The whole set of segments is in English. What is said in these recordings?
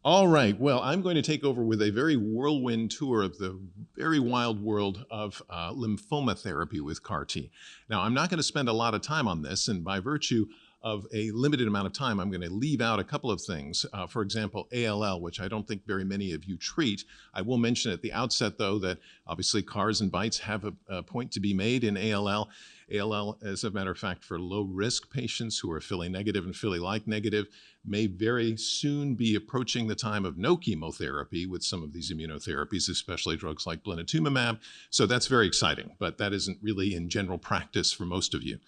All right, well, I'm going to take over with a very whirlwind tour of the very wild world of lymphoma therapy with CAR T. Now, I'm not going to spend a lot of time on this, and by virtue of a limited amount of time, I'm going to leave out a couple of things. For example, ALL, which I don't think very many of you treat. I will mention at the outset, though, that obviously CARs and BiTEs have a point to be made in ALL. ALL, as a matter of fact, for low-risk patients who are Philly negative and Philly-like negative, may very soon be approaching the time of no chemotherapy with some of these immunotherapies, especially drugs like blinatumomab. So that's very exciting, but that isn't really in general practice for most of you.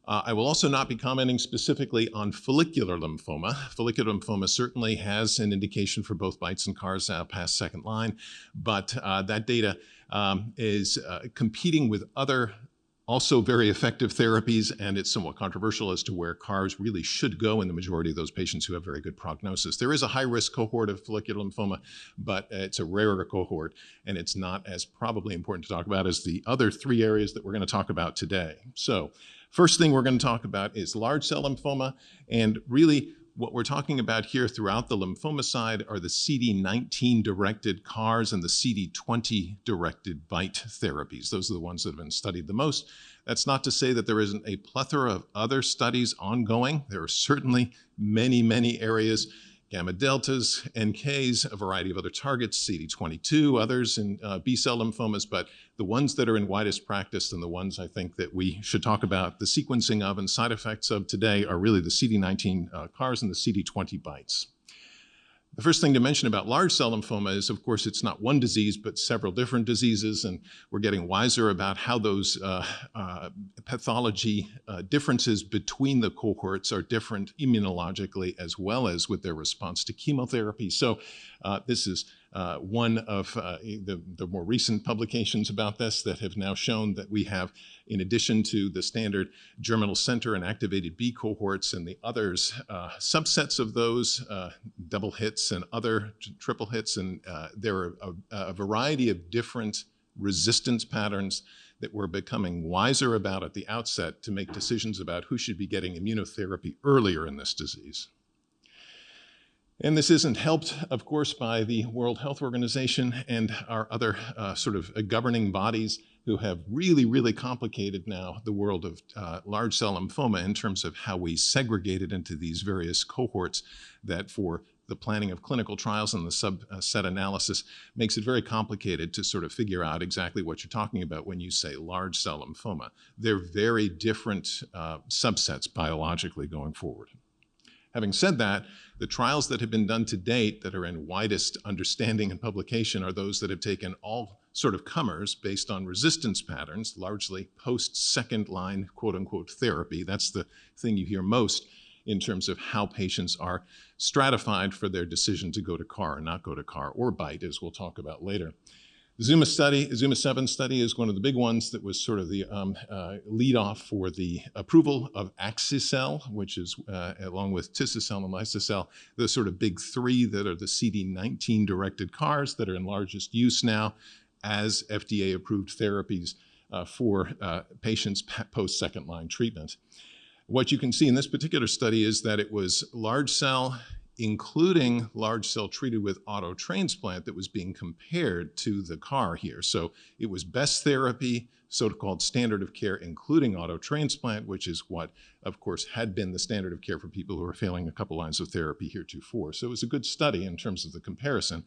I will also not be commenting specifically on follicular lymphoma. Follicular lymphoma certainly has an indication for both BiTEs and CARs past second line, but that data is competing with other also very effective therapies, and it's somewhat controversial as to where CARs really should go in the majority of those patients who have very good prognosis. There is a high-risk cohort of follicular lymphoma, but it's a rarer cohort, and it's not as probably important to talk about as the other three areas that we're going to talk about today. So, first thing we're going to talk about is large cell lymphoma, and really what we're talking about here throughout the lymphoma side are the CD19-directed CARs and the CD20-directed BiTE therapies. Those are the ones that have been studied the most. That's not to say that there isn't a plethora of other studies ongoing. There are certainly many, many areas, gamma deltas, NKs, a variety of other targets, CD22, others in B-cell lymphomas, but the ones that are in widest practice and the ones I think that we should talk about the sequencing of and side effects of today are really the CD19 CARs and the CD20 BiTEs. The first thing to mention about large cell lymphoma is, of course, it's not one disease, but several different diseases, and we're getting wiser about how those pathology differences between the cohorts are different immunologically as well as with their response to chemotherapy. So this is one of the more recent publications about this that have now shown that we have, in addition to the standard germinal center and activated B cohorts and the others, subsets of those, double hits and other triple hits, and there are a variety of different resistance patterns that we're becoming wiser about at the outset to make decisions about who should be getting immunotherapy earlier in this disease. And this isn't helped, of course, by the World Health Organization and our other sort of governing bodies who have really, really complicated now the world of large cell lymphoma in terms of how we segregate it into these various cohorts that for the planning of clinical trials and the subset analysis makes it very complicated to sort of figure out exactly what you're talking about when you say large cell lymphoma. They're very different subsets biologically going forward. Having said that, the trials that have been done to date that are in widest understanding and publication are those that have taken all sort of comers based on resistance patterns, largely post-second line, quote unquote, therapy. That's the thing you hear most in terms of how patients are stratified for their decision to go to CAR or not go to CAR, or BiTE, as we'll talk about later. The Zuma-7 study is one of the big ones that was sort of the lead off for the approval of Axi-cel, which is, along with Tis-cel and Lysocell, the sort of big three that are the CD19-directed CARs that are in largest use now as FDA-approved therapies for patients post-second line treatment. What you can see in this particular study is that it was large cell, including large cell treated with auto transplant, that was being compared to the CAR here. So it was best therapy, so-called standard of care, including auto transplant, which is what, of course, had been the standard of care for people who were failing a couple lines of therapy heretofore. So it was a good study in terms of the comparison.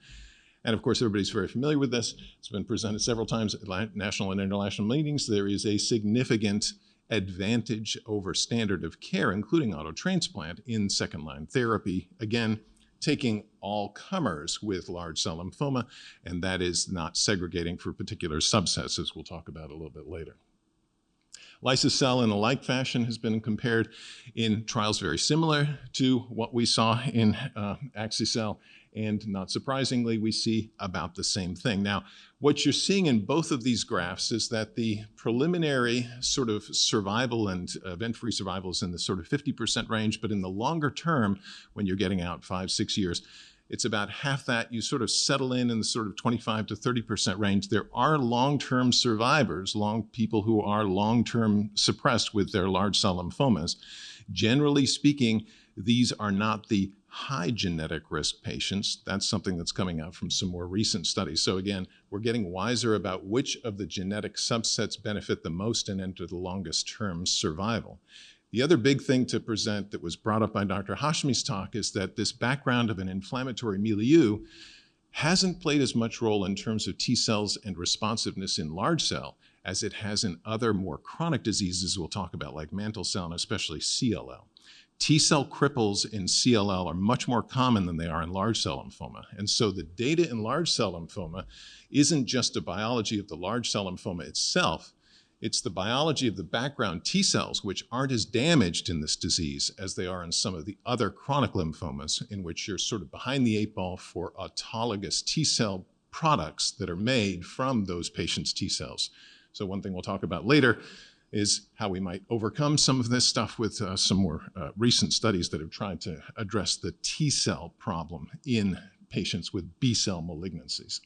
And of course, everybody's very familiar with this. It's been presented several times at national and international meetings. There is a significant advantage over standard of care, including auto transplant, in second line therapy. Again, taking all comers with large cell lymphoma, and that is not segregating for particular subsets, as we'll talk about a little bit later. Lysocell in a like fashion has been compared in trials very similar to what we saw in Axi-cel, and not surprisingly, we see about the same thing. Now, what you're seeing in both of these graphs is that the preliminary sort of survival and event-free survival is in the sort of 50% range, but in the longer term, when you're getting out 5-6 years, it's about half that. You sort of settle in the sort of 25 to 30% range. There are long-term survivors, people who are long-term suppressed with their large cell lymphomas. Generally speaking, these are not the high genetic risk patients. That's something that's coming out from some more recent studies. So again, we're getting wiser about which of the genetic subsets benefit the most and enter the longest term survival. The other big thing to present that was brought up by Dr. Hashmi's talk is that this background of an inflammatory milieu hasn't played as much role in terms of T cells and responsiveness in large cell as it has in other more chronic diseases we'll talk about, like mantle cell and especially CLL. T cell cripples in CLL are much more common than they are in large cell lymphoma. And so the data in large cell lymphoma isn't just a biology of the large cell lymphoma itself, it's the biology of the background T cells, which aren't as damaged in this disease as they are in some of the other chronic lymphomas, in which you're sort of behind the eight ball for autologous T cell products that are made from those patients' T cells. So one thing we'll talk about later is how we might overcome some of this stuff with some more recent studies that have tried to address the T cell problem in patients with B cell malignancies.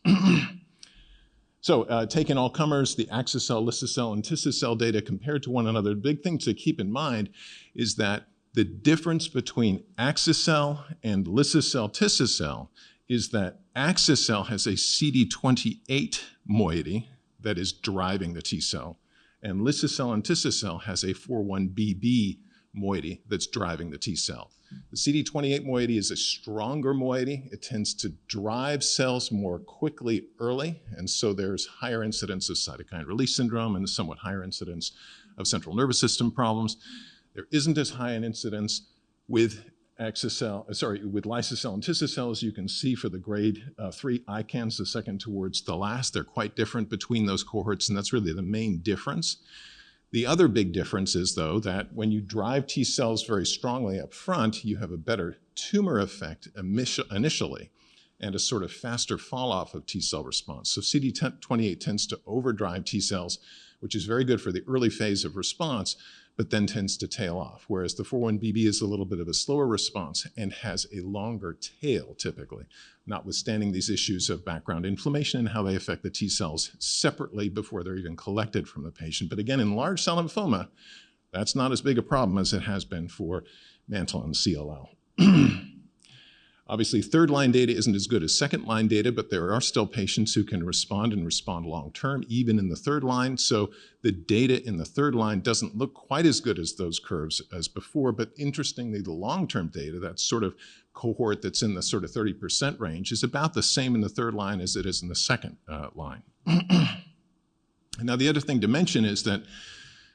So taking all comers, the axicell, lysocell, and tisocell data compared to one another, the big thing to keep in mind is that the difference between axicell and lysocell, tisocell is that axicell has a CD28 moiety that is driving the T cell, and lysocell and tisocell has a 41BB moiety that's driving the T cell. The CD28 moiety is a stronger moiety. It tends to drive cells more quickly early, and so there's higher incidence of cytokine release syndrome and a somewhat higher incidence of central nervous system problems. There isn't as high an incidence with with lysocell and tisocell, as you can see for the grade 3 ICANS, the second towards the last. They're quite different between those cohorts, and that's really the main difference. The other big difference is, though, that when you drive T cells very strongly up front, you have a better tumor effect initially and a sort of faster fall off of T cell response. So CD28 tends to overdrive T cells, which is very good for the early phase of response, but then tends to tail off, whereas the 41BB is a little bit of a slower response and has a longer tail typically, notwithstanding these issues of background inflammation and how they affect the T cells separately before they're even collected from the patient. But again, in large cell lymphoma, that's not as big a problem as it has been for mantle and CLL. Obviously, third-line data isn't as good as second-line data, but there are still patients who can respond and respond long-term, even in the third line. So the data in the third line doesn't look quite as good as those curves as before, but interestingly, the long-term data, that sort of cohort that's in the sort of 30% range, is about the same in the third line as it is in the second line. Now, the other thing to mention is that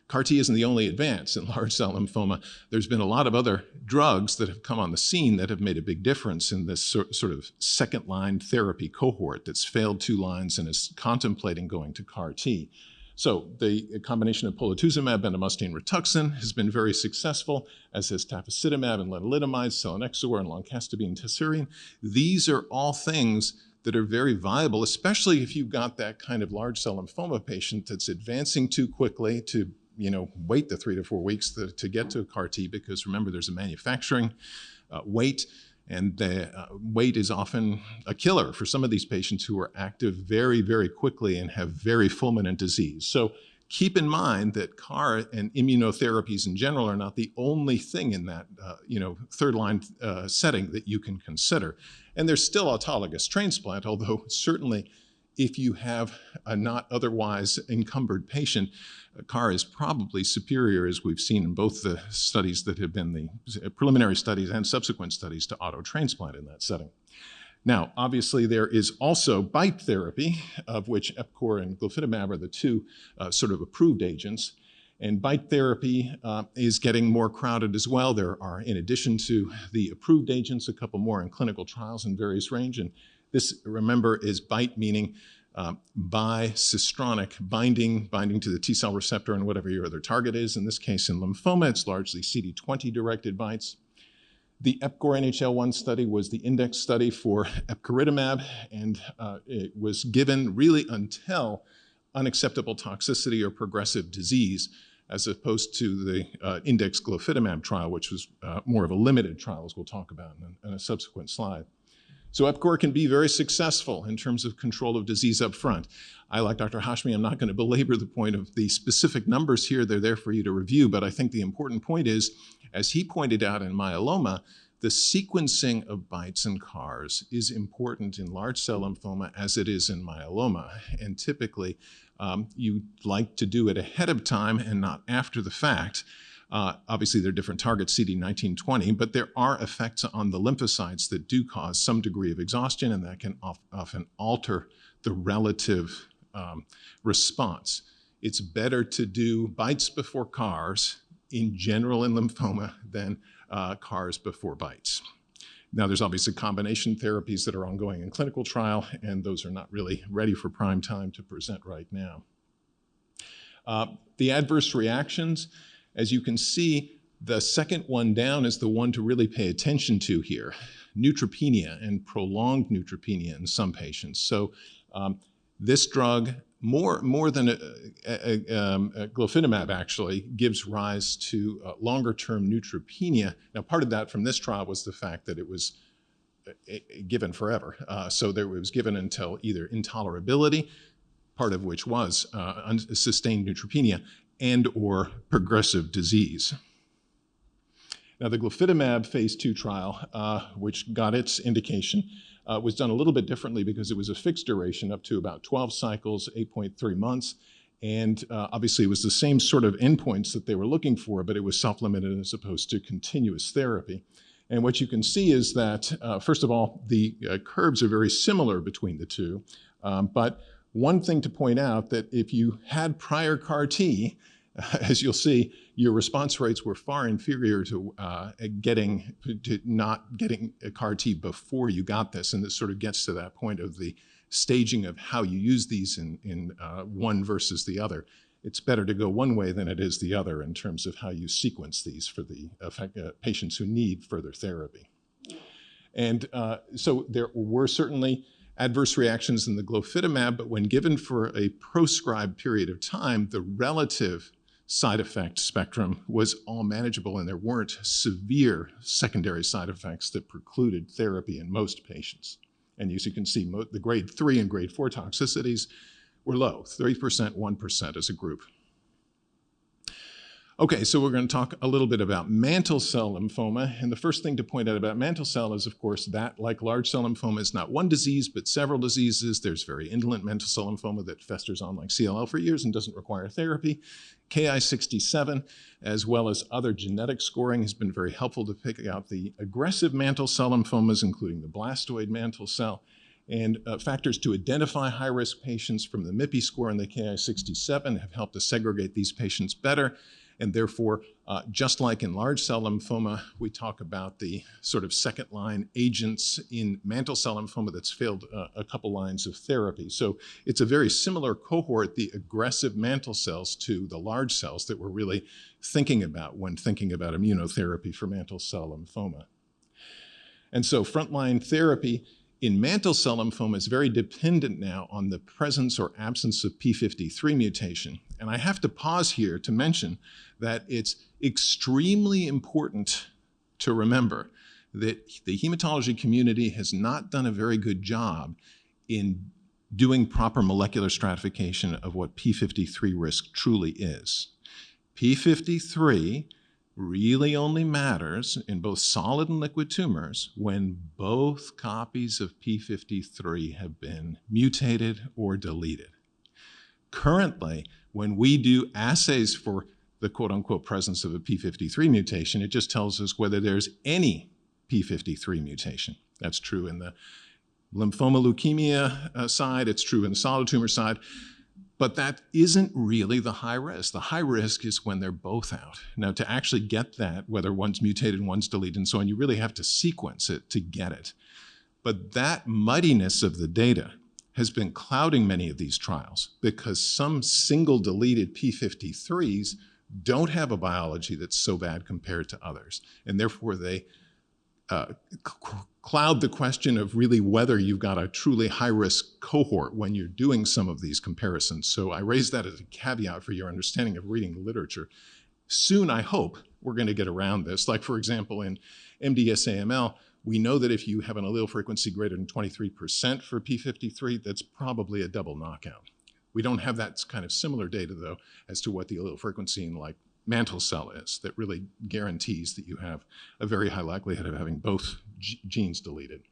CAR-T isn't the only advance in large cell lymphoma. There's been a lot of other drugs that have come on the scene that have made a big difference in this sort of second-line therapy cohort that's failed 2 lines and is contemplating going to CAR-T. So the combination of polatuzumab, bendamustine, Rituxan has been very successful, as has tafasitamab and lenalidomide, selinexor, and loncastine, tesirine. These are all things that are very viable, especially if you've got that kind of large cell lymphoma patient that's advancing too quickly to wait the 3 to 4 weeks to get to a CAR-T, because remember, there's a manufacturing wait, and the wait is often a killer for some of these patients who are active very, very quickly and have very fulminant disease. So keep in mind that CAR and immunotherapies in general are not the only thing in that third line setting that you can consider. And there's still autologous transplant, although certainly if you have a not otherwise encumbered patient, CAR is probably superior, as we've seen in both the studies that have been the preliminary studies and subsequent studies, to auto transplant in that setting. Now, obviously, there is also BiTE therapy, of which Epcor and glofitamab are the 2 sort of approved agents. And BiTE therapy is getting more crowded as well. There are, in addition to the approved agents, a couple more in clinical trials in various range. And this, remember, is BiTE meaning bicistronic binding to the T cell receptor and whatever your other target is. In this case, in lymphoma, it's largely CD20-directed BiTEs. The Epcor NHL-1 study was the index study for epcoritamab, and it was given really until unacceptable toxicity or progressive disease, as opposed to the index glofitamab trial, which was more of a limited trial, as we'll talk about in a subsequent slide. So Epcor can be very successful in terms of control of disease up front. I, like Dr. Hashmi, I'm not going to belabor the point of the specific numbers here. They're there for you to review, but I think the important point is, as he pointed out in myeloma, the sequencing of BiTEs and CARs is important in large cell lymphoma as it is in myeloma. And typically, you like to do it ahead of time and not after the fact. Obviously, there are different targets, CD19, 20, but there are effects on the lymphocytes that do cause some degree of exhaustion, and that can often alter the relative response. It's better to do BiTEs before CARs in general in lymphoma than CARs before BiTEs. Now, there's obviously combination therapies that are ongoing in clinical trial, and those are not really ready for prime time to present right now. The adverse reactions, as you can see, the second one down is the one to really pay attention to here, neutropenia and prolonged neutropenia in some patients. So this drug, more than glofitamab actually, gives rise to longer-term neutropenia. Now, part of that from this trial was the fact that it was given forever. So it was given until either intolerability, part of which was sustained neutropenia, and or progressive disease. Now, the glofitamab phase 2 trial, which got its indication, was done a little bit differently because it was a fixed duration up to about 12 cycles, 8.3 months. And obviously, it was the same sort of endpoints that they were looking for, but it was self-limited as opposed to continuous therapy. And what you can see is that, first of all, the curves are very similar between the two. But one thing to point out that if you had prior CAR T, as you'll see, your response rates were far inferior to not getting a CAR T before you got this. And this sort of gets to that point of the staging of how you use these in one versus the other. It's better to go one way than it is the other in terms of how you sequence these for the patients who need further therapy. And so there were certainly adverse reactions in the glofitamab, but when given for a proscribed period of time, the relative side effect spectrum was all manageable, and there weren't severe secondary side effects that precluded therapy in most patients. And as you can see, the grade 3 and grade 4 toxicities were low, 3%, 1% as a group. Okay, so we're going to talk a little bit about mantle cell lymphoma. And the first thing to point out about mantle cell is, of course, that, like large cell lymphoma, is not one disease, but several diseases. There's very indolent mantle cell lymphoma that festers on like CLL for years and doesn't require therapy. Ki-67, as well as other genetic scoring, has been very helpful to pick out the aggressive mantle cell lymphomas, including the blastoid mantle cell. And factors to identify high-risk patients from the MIPI score and the Ki-67 have helped to segregate these patients better. And therefore, just like in large cell lymphoma, we talk about the sort of second-line agents in mantle cell lymphoma that's failed a couple lines of therapy. So it's a very similar cohort, the aggressive mantle cells, to the large cells that we're really thinking about when thinking about immunotherapy for mantle cell lymphoma. And so frontline therapy in mantle cell lymphoma is very dependent now on the presence or absence of P53 mutation. And I have to pause here to mention that it's extremely important to remember that the hematology community has not done a very good job in doing proper molecular stratification of what P53 risk truly is. P53 really only matters in both solid and liquid tumors when both copies of P53 have been mutated or deleted. Currently, when we do assays for the quote-unquote presence of a P53 mutation, it just tells us whether there's any P53 mutation. That's true in the lymphoma leukemia side, it's true in the solid tumor side, but that isn't really the high risk. The high risk is when they're both out. Now, to actually get that, whether one's mutated and one's deleted and so on, you really have to sequence it to get it. But that muddiness of the data has been clouding many of these trials because some single deleted P53s don't have a biology that's so bad compared to others. And therefore, they cloud the question of really whether you've got a truly high-risk cohort when you're doing some of these comparisons. So I raise that as a caveat for your understanding of reading the literature. Soon, I hope, we're going to get around this. Like, for example, in MDS-AML, we know that if you have an allele frequency greater than 23% for P53, that's probably a double knockout. We don't have that kind of similar data, though, as to what the allele frequency in like mantle cell is that really guarantees that you have a very high likelihood of having both genes deleted.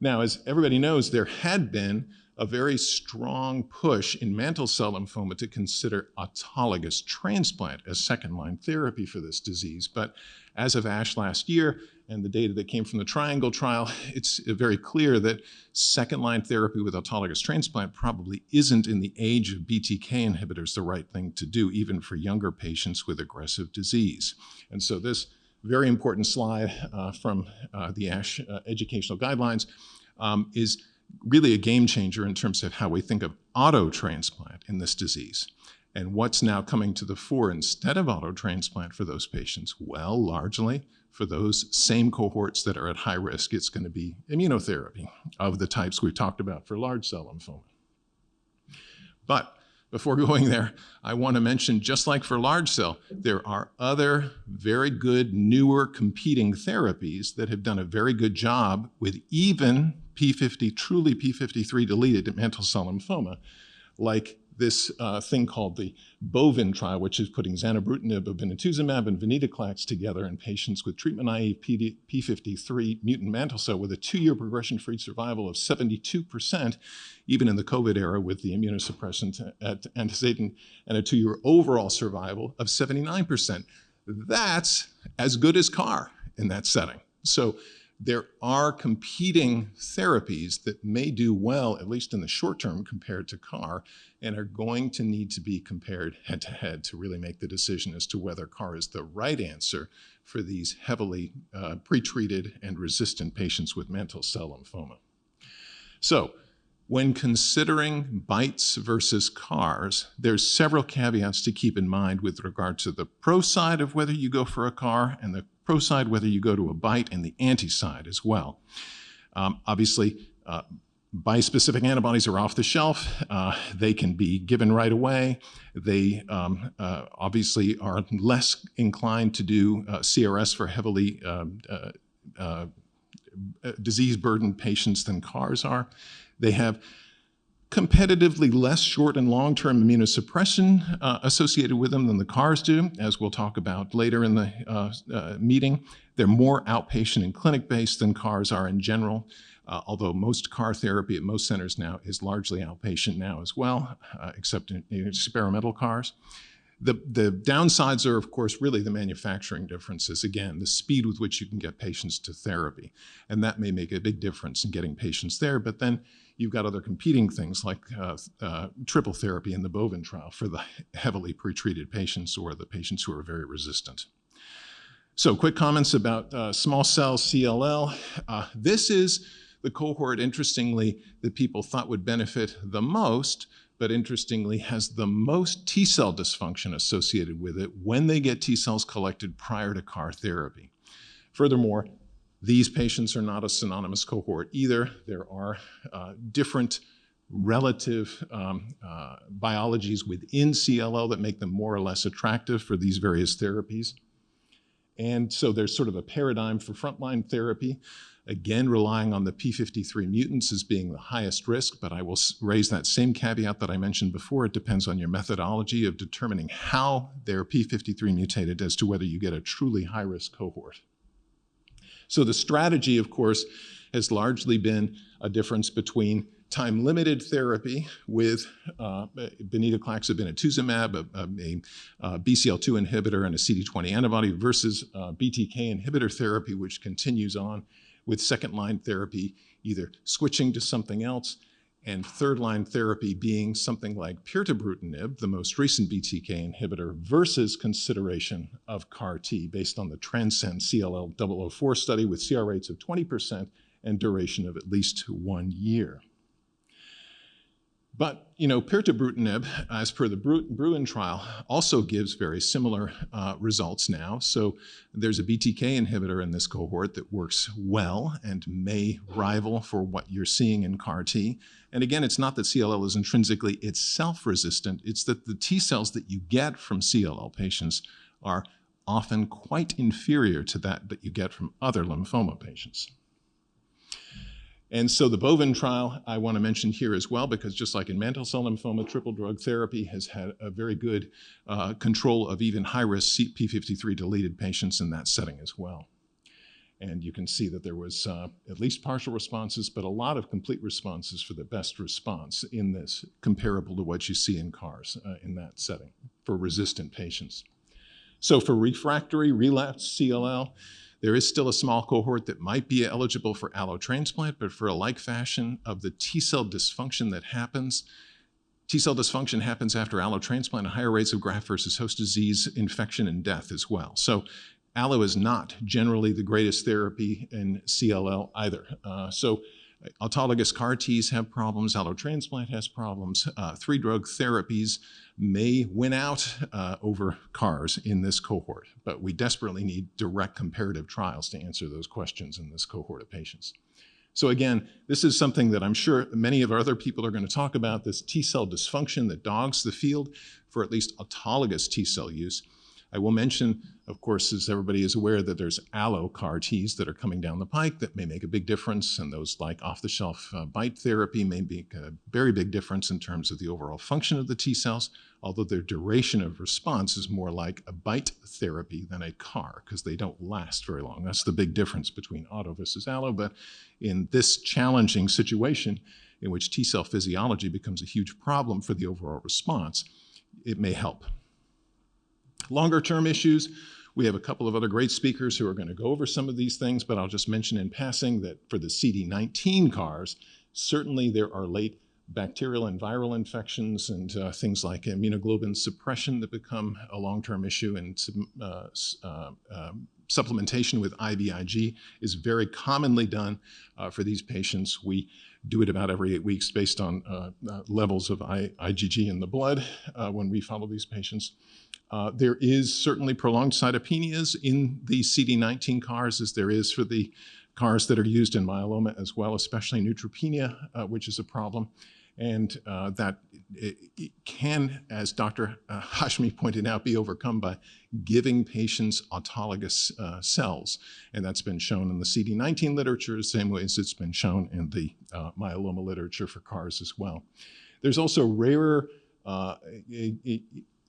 Now, as everybody knows, there had been a very strong push in mantle cell lymphoma to consider autologous transplant as second-line therapy for this disease. But as of ASH last year, and the data that came from the Triangle trial, it's very clear that second-line therapy with autologous transplant probably isn't, in the age of BTK inhibitors, the right thing to do, even for younger patients with aggressive disease. And so this very important slide from the ASH educational guidelines is really a game changer in terms of how we think of auto transplant in this disease. And what's now coming to the fore instead of auto transplant for those patients? Well, largely for those same cohorts that are at high risk, it's going to be immunotherapy of the types we've talked about for large cell lymphoma. But before going there, I want to mention, just like for large cell, there are other very good, newer competing therapies that have done a very good job with even truly P53 deleted mantle cell lymphoma, like this thing called the BOVIN trial, which is putting zanubrutinib, obinutuzumab, and venetoclax together in patients with treatment-naive P53 mutant mantle cell with a 2-year progression-free survival of 72%, even in the COVID era with the immunosuppressant antistatin, and a 2-year overall survival of 79%. That's as good as CAR in that setting. So there are competing therapies that may do well, at least in the short term, compared to CAR, and are going to need to be compared head-to-head to really make the decision as to whether CAR is the right answer for these heavily pretreated and resistant patients with mantle cell lymphoma. So when considering BiTEs versus CARs, there's several caveats to keep in mind with regard to the pro side of whether you go for a CAR and the pro side whether you go to a BiTE, and the anti side as well. Obviously, bispecific antibodies are off the shelf. They can be given right away. They obviously are less inclined to do CRS for heavily disease-burdened patients than CARs are. They have competitively less short and long-term immunosuppression associated with them than the CARs do, as we'll talk about later in the meeting. They're more outpatient and clinic-based than CARs are in general, although most CAR therapy at most centers now is largely outpatient now as well, except in experimental CARs. The downsides are, of course, really the manufacturing differences. Again, the speed with which you can get patients to therapy. And that may make a big difference in getting patients there. But then you've got other competing things like triple therapy in the BOVIN trial for the heavily pretreated patients or the patients who are very resistant. So quick comments about small cell CLL. This is the cohort, interestingly, that people thought would benefit the most, but interestingly has the most T cell dysfunction associated with it when they get T cells collected prior to CAR therapy. Furthermore, these patients are not a synonymous cohort either. There are different relative biologies within CLL that make them more or less attractive for these various therapies. And so there's sort of a paradigm for frontline therapy, again, relying on the P53 mutants as being the highest risk, but I will raise that same caveat that I mentioned before. It depends on your methodology of determining how they're P53 mutated as to whether you get a truly high-risk cohort. So the strategy, of course, has largely been a difference between time-limited therapy with venetoclax, obinutuzumab, a BCL2 inhibitor, and a CD20 antibody versus BTK inhibitor therapy, which continues on with second-line therapy, either switching to something else, and third-line therapy being something like pirtobrutinib, the most recent BTK inhibitor, versus consideration of CAR-T based on the Transcend CLL 004 study with CR rates of 20% and duration of at least 1 year. But, you know, pirtobrutinib, as per the Bruin trial, also gives very similar results now. So there's a BTK inhibitor in this cohort that works well and may rival for what you're seeing in CAR-T. And again, it's not that CLL is intrinsically itself resistant. It's that the T cells that you get from CLL patients are often quite inferior to that you get from other lymphoma patients. And so the bovine trial I want to mention here as well, because just like in mantle cell lymphoma, triple drug therapy has had a very good control of even high-risk p53 deleted patients in that setting as well. And you can see that there was at least partial responses, but a lot of complete responses for the best response in this, comparable to what you see in CARS in that setting for resistant patients. So for refractory relapsed CLL, there is still a small cohort that might be eligible for allotransplant, but for a like fashion of the T-cell dysfunction that happens. T-cell dysfunction happens after allotransplant at higher rates of graft versus host disease, infection, and death as well. So allo is not generally the greatest therapy in CLL either. So autologous CAR Ts have problems, allotransplant has problems. 3-drug therapies may win out over CARs in this cohort, but we desperately need direct comparative trials to answer those questions in this cohort of patients. So again, this is something that I'm sure many of our other people are going to talk about, this T-cell dysfunction that dogs the field for at least autologous T-cell use. I will mention, of course, as everybody is aware, that there's allo CAR Ts that are coming down the pike that may make a big difference, and those like off-the-shelf BiTE therapy may make a very big difference in terms of the overall function of the T cells, although their duration of response is more like a BiTE therapy than a CAR, because they don't last very long. That's the big difference between auto versus allo, but in this challenging situation in which T cell physiology becomes a huge problem for the overall response, it may help. Longer term issues, we have a couple of other great speakers who are going to go over some of these things, but I'll just mention in passing that for the CD19 CARs, certainly there are late bacterial and viral infections and things like immunoglobulin suppression that become a long-term issue, and supplementation with IVIG is very commonly done for these patients. We do it about every 8 weeks based on levels of IgG in the blood when we follow these patients. There is certainly prolonged cytopenias in the CD19 CARs, as there is for the CARs that are used in myeloma as well, especially neutropenia, which is a problem. And that it can, as Dr. Hashmi pointed out, be overcome by giving patients autologous cells. And that's been shown in the CD19 literature, the same way as it's been shown in the myeloma literature for CARs as well. There's also rarer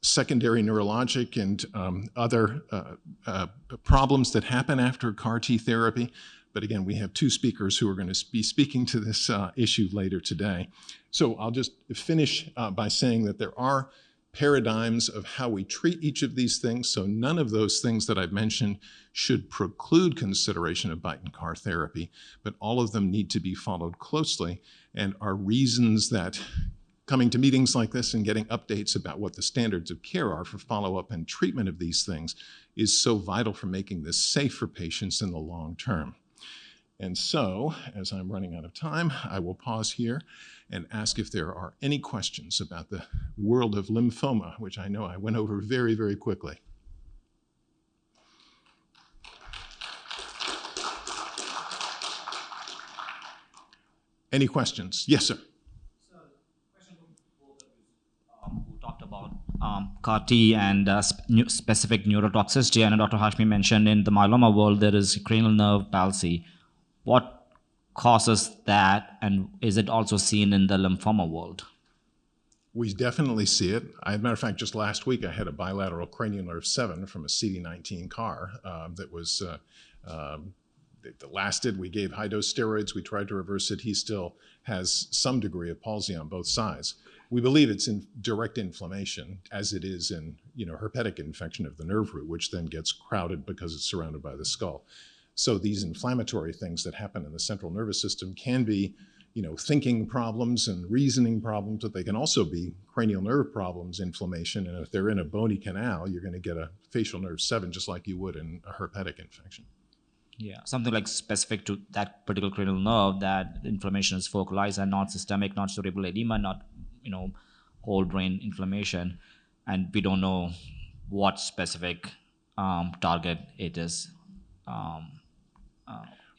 secondary neurologic and other problems that happen after CAR T therapy. But again, we have 2 speakers who are going to be speaking to this issue later today. So I'll just finish by saying that there are paradigms of how we treat each of these things. So none of those things that I've mentioned should preclude consideration of BiTE and CAR therapy, but all of them need to be followed closely and are reasons that coming to meetings like this and getting updates about what the standards of care are for follow-up and treatment of these things is so vital for making this safe for patients in the long term. And so, as I'm running out of time, I will pause here and ask if there are any questions about the world of lymphoma, which I know I went over very, very quickly. Any questions? Yes, sir. So, question for both of you who talked about CAR T and specific neurotoxicity, and Dr. Hashmi mentioned in the myeloma world there is cranial nerve palsy. What causes that, and is it also seen in the lymphoma world? We definitely see it. As a matter of fact, just last week I had a bilateral cranial nerve 7 from a CD19 CAR that was that lasted. We gave high-dose steroids. We tried to reverse it. He still has some degree of palsy on both sides. We believe it's in direct inflammation, as it is in herpetic infection of the nerve root, which then gets crowded because it's surrounded by the skull. So these inflammatory things that happen in the central nervous system can be, thinking problems and reasoning problems, but they can also be cranial nerve problems, inflammation. And if they're in a bony canal, you're going to get a facial nerve 7 just like you would in a herpetic infection. Yeah, something like specific to that particular cranial nerve, that inflammation is focalized and not systemic, not cerebral edema, not whole brain inflammation, and we don't know what specific target it is.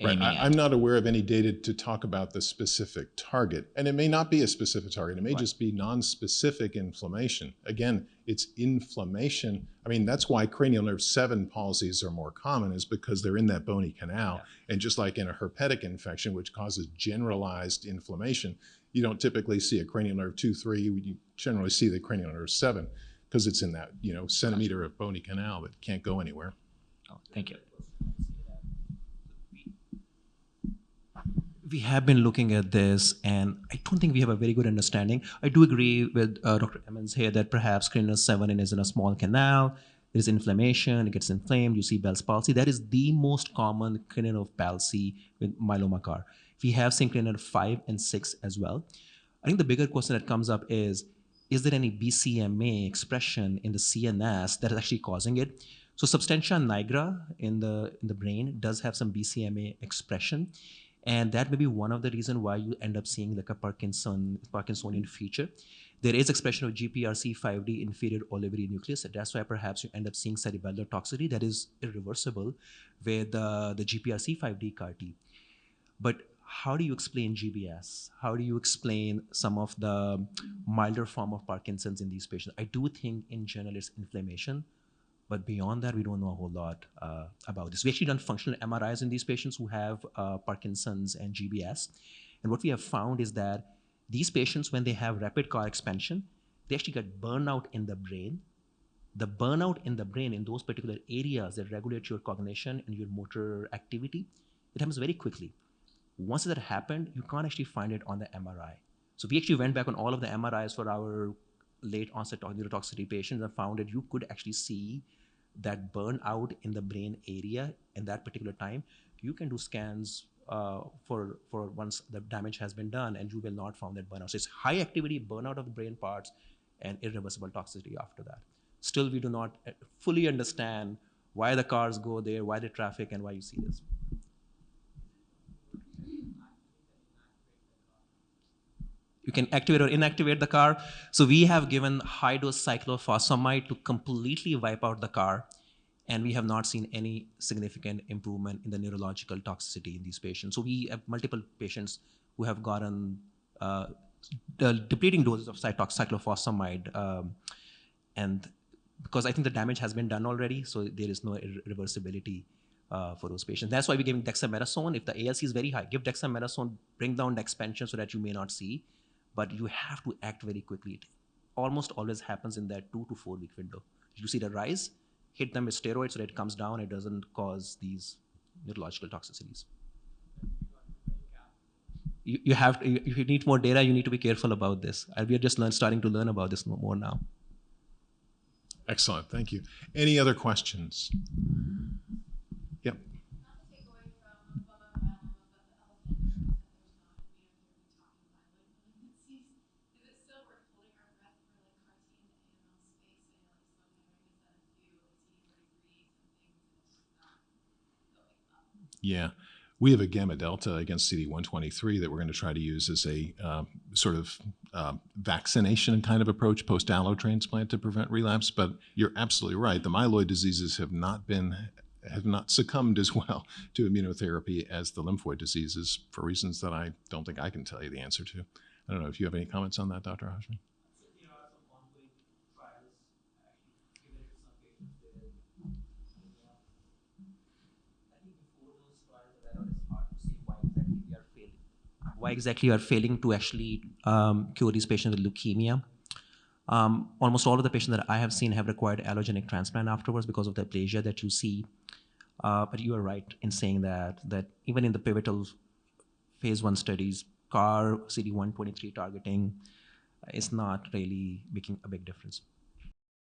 Right. I'm not aware of any data to talk about the specific target, and it may not be a specific target. It may just be non-specific inflammation. Again, It's inflammation. I mean, that's why cranial nerve 7 palsies are more common, is because they're in that bony canal. Yeah. And just like in a herpetic infection, which causes generalized inflammation, you don't typically see a cranial nerve 2, 3. You generally see the cranial nerve 7 because it's in that, centimeter of bony canal that can't go anywhere. Oh, thank you. We have been looking at this, and I don't think we have a very good understanding. I do agree with Dr. Emmons here that perhaps cranial 7 is in a small canal. There's inflammation, it gets inflamed, you see Bell's palsy. That is the most common cranial nerve palsy with myeloma CAR. We have seen cranial nerve 5 and 6 as well. I think the bigger question that comes up is there any BCMA expression in the CNS that is actually causing it? So substantia nigra in the brain does have some BCMA expression. And that may be one of the reasons why you end up seeing like a Parkinsonian feature. There is expression of GPRC5D inferior olivary nucleus. That's why perhaps you end up seeing cerebellar toxicity that is irreversible with the GPRC5D CAR T. But how do you explain GBS? How do you explain some of the milder form of Parkinson's in these patients? I do think in general it's inflammation. But beyond that, we don't know a whole lot about this. We actually done functional MRIs in these patients who have Parkinson's and GBS. And what we have found is that these patients, when they have rapid CAR expansion, they actually get burnout in the brain. The burnout in the brain in those particular areas that regulate your cognition and your motor activity, it happens very quickly. Once that happened, you can't actually find it on the MRI. So we actually went back on all of the MRIs for our late onset neurotoxicity patients and found that you could actually see that burnout in the brain area in that particular time. You can do scans for once the damage has been done, and you will not find that burnout. So it's high activity burnout of the brain parts and irreversible toxicity after that. Still, we do not fully understand why the cars go there, why the traffic, and why you see this. You can activate or inactivate the CAR. So we have given high-dose cyclophosphamide to completely wipe out the CAR, and we have not seen any significant improvement in the neurological toxicity in these patients. So we have multiple patients who have gotten the depleting doses of cyclophosphamide, and because I think the damage has been done already, so there is no irreversibility for those patients. That's why we're giving dexamethasone. If the ALC is very high, give dexamethasone, bring down the expansion so that you may not see. But you have to act very quickly. It almost always happens in that 2 to 4 week window. You see the rise, hit them with steroids so that it comes down, it doesn't cause these neurological toxicities. You have to, if you need more data, you need to be careful about this. We are just starting to learn about this more now. Excellent, thank you. Any other questions? Yep. Yeah, we have a gamma delta against CD123 that we're going to try to use as a sort of vaccination kind of approach post-allo transplant to prevent relapse. But you're absolutely right. The myeloid diseases have not succumbed as well to immunotherapy as the lymphoid diseases for reasons that I don't think I can tell you the answer to. I don't know if you have any comments on that, Dr. Hashmi. Why exactly you are failing to actually cure these patients with leukemia. Almost all of the patients that I have seen have required allogenic transplant afterwards because of the aplasia that you see. But you are right in saying that even in the pivotal phase 1 studies, CAR CD123 targeting is not really making a big difference.